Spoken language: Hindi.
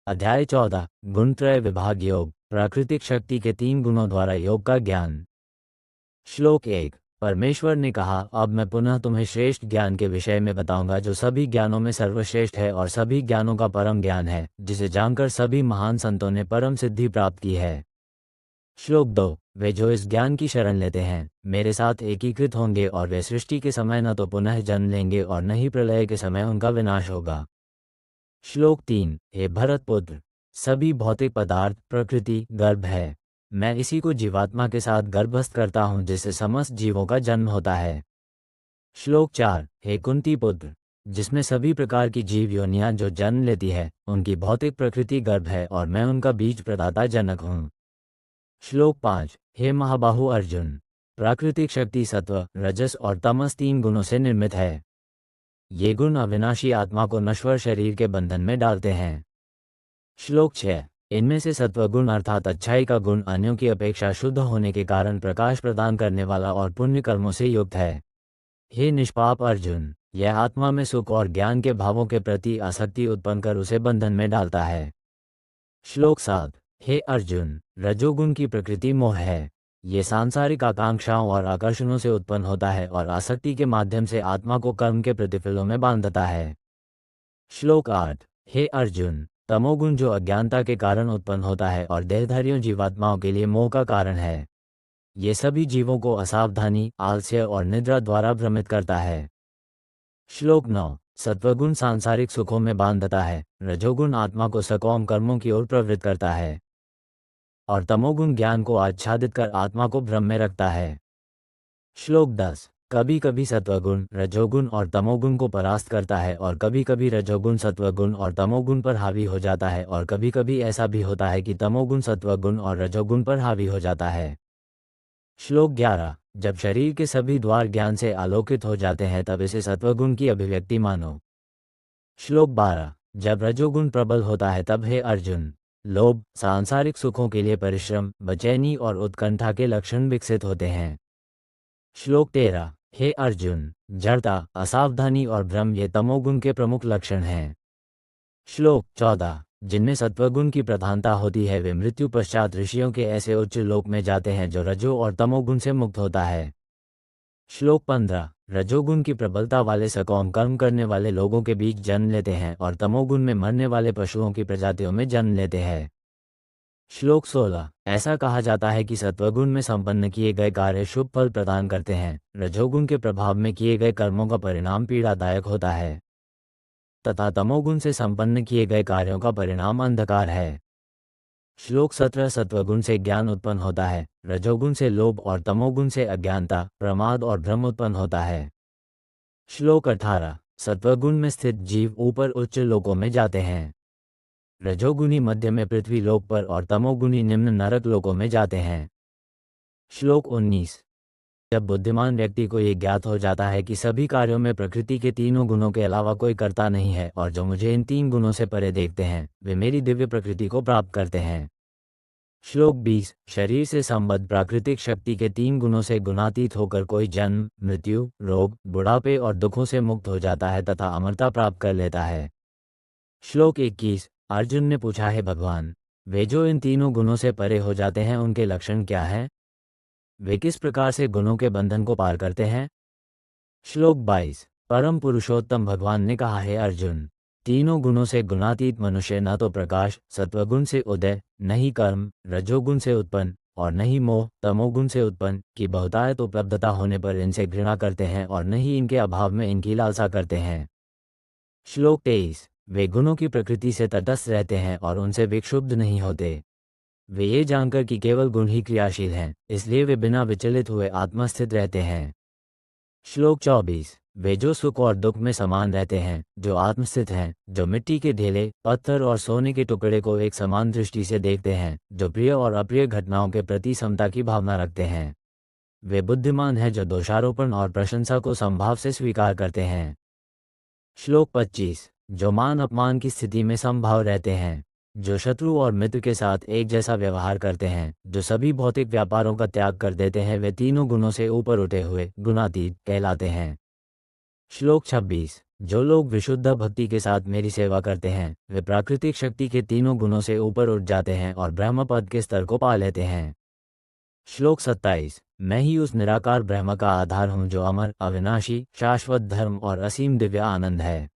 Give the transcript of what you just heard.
अध्याय 14 गुणत्रय विभाग योग प्राकृतिक शक्ति के 3 गुणों द्वारा योग का ज्ञान। श्लोक 1। परमेश्वर ने कहा, अब मैं पुनः तुम्हें श्रेष्ठ ज्ञान के विषय में बताऊंगा जो सभी ज्ञानों में सर्वश्रेष्ठ है और सभी ज्ञानों का परम ज्ञान है, जिसे जानकर सभी महान संतों ने परम सिद्धि प्राप्त की है। श्लोक 2। वे जो इस ज्ञान की शरण लेते हैं मेरे साथ एकीकृत होंगे और वे सृष्टि के समय न तो पुनः जन्म लेंगे और न ही प्रलय के समय उनका विनाश होगा। श्लोक 3। हे भरतपुत्र, सभी भौतिक पदार्थ प्रकृति गर्भ है। मैं इसी को जीवात्मा के साथ गर्भस्थ करता हूँ जिससे समस्त जीवों का जन्म होता है। श्लोक 4। हे कुंती पुत्र, जिसमें सभी प्रकार की जीव योनियां जो जन्म लेती है उनकी भौतिक प्रकृति गर्भ है और मैं उनका बीज प्रदाता जनक हूँ। श्लोक 5। हे महाबाहु अर्जुन, प्राकृतिक शक्ति सत्व रजस और तमस 3 गुणों से निर्मित है। ये गुण अविनाशी आत्मा को नश्वर शरीर के बंधन में डालते हैं। श्लोक 6। इनमें से सत्वगुण अर्थात अच्छाई का गुण अन्यों की अपेक्षा शुद्ध होने के कारण प्रकाश प्रदान करने वाला और पुण्य कर्मों से युक्त है। हे निष्पाप अर्जुन, यह आत्मा में सुख और ज्ञान के भावों के प्रति आसक्ति उत्पन्न कर उसे बंधन में डालता है। श्लोक 7। हे अर्जुन, रजोगुण की प्रकृति मोह है। ये सांसारिक आकांक्षाओं और आकर्षणों से उत्पन्न होता है और आसक्ति के माध्यम से आत्मा को कर्म के प्रतिफलों में बांधता है। श्लोक 8। हे अर्जुन, तमोगुण जो अज्ञानता के कारण उत्पन्न होता है और देहधारियों जीवात्माओं के लिए मोह का कारण है, ये सभी जीवों को असावधानी, आलस्य और निद्रा द्वारा भ्रमित करता है। श्लोक 9। सत्वगुण सांसारिक सुखों में बांधता है, रजोगुण आत्मा को सकौम कर्मों की ओर प्रवृत्त करता है और तमोगुण ज्ञान को आच्छादित कर आत्मा को भ्रम में रखता है। श्लोक 10। कभी कभी सत्वगुण रजोगुण और तमोगुण को परास्त करता है और कभी कभी रजोगुण सत्वगुण और तमोगुण पर हावी हो जाता है और कभी कभी ऐसा भी होता है कि तमोगुण सत्वगुण और रजोगुण पर हावी हो जाता है। श्लोक 11। जब शरीर के सभी द्वार ज्ञान से आलोकित हो जाते हैं तब इसे सत्वगुण की अभिव्यक्ति मानो। श्लोक 12। जब रजोगुण प्रबल होता है तब हे अर्जुन, लोभ, सांसारिक सुखों के लिए परिश्रम, बेचैनी और उत्कंठा के लक्षण विकसित होते हैं। श्लोक 13। हे अर्जुन, जड़ता, असावधानी और भ्रम ये तमोगुण के प्रमुख लक्षण हैं। श्लोक 14। जिनमें सत्वगुण की प्रधानता होती है वे मृत्यु पश्चात ऋषियों के ऐसे उच्च लोक में जाते हैं जो रजो और तमोगुण से मुक्त होता है। श्लोक 15। रजोगुण की प्रबलता वाले सकौम कर्म करने वाले लोगों के बीच जन्म लेते हैं और तमोगुण में मरने वाले पशुओं की प्रजातियों में जन्म लेते हैं। श्लोक 16। ऐसा कहा जाता है कि सत्वगुण में संपन्न किए गए कार्य शुभ फल प्रदान करते हैं, रजोगुण के प्रभाव में किए गए कर्मों का परिणाम पीड़ादायक होता है तथा तमोगुण से संपन्न किए गए कार्यों का परिणाम अंधकार है। श्लोक 17। सत्वगुण से ज्ञान उत्पन्न होता है, रजोगुण से लोभ और तमोगुण से अज्ञानता, प्रमाद और भ्रम उत्पन्न होता है। श्लोक 18। सत्वगुण में स्थित जीव ऊपर उच्च लोकों में जाते हैं, रजोगुणी मध्य में पृथ्वी लोक पर और तमोगुणी निम्न नरक लोकों में जाते हैं। श्लोक 19। जब बुद्धिमान व्यक्ति को ये ज्ञात हो जाता है कि सभी कार्यों में प्रकृति के तीनों गुणों के अलावा कोई कर्ता नहीं है और जो मुझे इन 3 गुणों से परे देखते हैं वे मेरी दिव्य प्रकृति को प्राप्त करते हैं। श्लोक 20। शरीर से संबद्ध प्राकृतिक शक्ति के 3 गुणों से गुणातीत होकर कोई जन्म, मृत्यु, रोग, बुढ़ापे और दुखों से मुक्त हो जाता है तथा अमरता प्राप्त कर लेता है। श्लोक 21। अर्जुन ने पूछा, है भगवान, वे जो इन तीनों गुणों से परे हो जाते हैं उनके लक्षण क्या हैं? वे किस प्रकार से गुणों के बंधन को पार करते हैं? श्लोक 22। परम पुरुषोत्तम भगवान ने कहा, है अर्जुन, तीनों गुणों से गुणातीत मनुष्य न तो प्रकाश सत्वगुण से उदय, न ही कर्म रजोगुण से उत्पन्न और न ही मोह तमोगुण से उत्पन्न की बहुतायत उपलब्धता होने पर इनसे घृणा करते हैं और न ही इनके अभाव में इनकी लालसा करते हैं। श्लोक 23। वे गुणों की प्रकृति से तटस्थ रहते हैं और उनसे विक्षुब्ध नहीं होते। वे ये जानकर कि केवल गुण ही क्रियाशील हैं, इसलिए वे बिना विचलित हुए आत्मस्थित रहते हैं। श्लोक 24। वे जो सुख और दुख में समान रहते हैं, जो आत्मस्थित हैं, जो मिट्टी के ढेले, पत्थर और सोने के टुकड़े को एक समान दृष्टि से देखते हैं, जो प्रिय और अप्रिय घटनाओं के प्रति समता की भावना रखते हैं, वे बुद्धिमान हैं जो दोषारोपण और प्रशंसा को समभाव से स्वीकार करते हैं। श्लोक 25। जो मान अपमान की स्थिति में समभाव रहते हैं, जो शत्रु और मित्र के साथ एक जैसा व्यवहार करते हैं, जो सभी भौतिक व्यापारों का त्याग कर देते हैं, वे तीनों गुणों से ऊपर उठे हुए गुणातीत कहलाते हैं। श्लोक 26। जो लोग विशुद्ध भक्ति के साथ मेरी सेवा करते हैं वे प्राकृतिक शक्ति के तीनों गुणों से ऊपर उठ जाते हैं और ब्रह्म पद के स्तर को पा लेते हैं। श्लोक 27। मैं ही उस निराकार ब्रह्म का आधार हूँ जो अमर, अविनाशी, शाश्वत धर्म और असीम दिव्य आनंद है।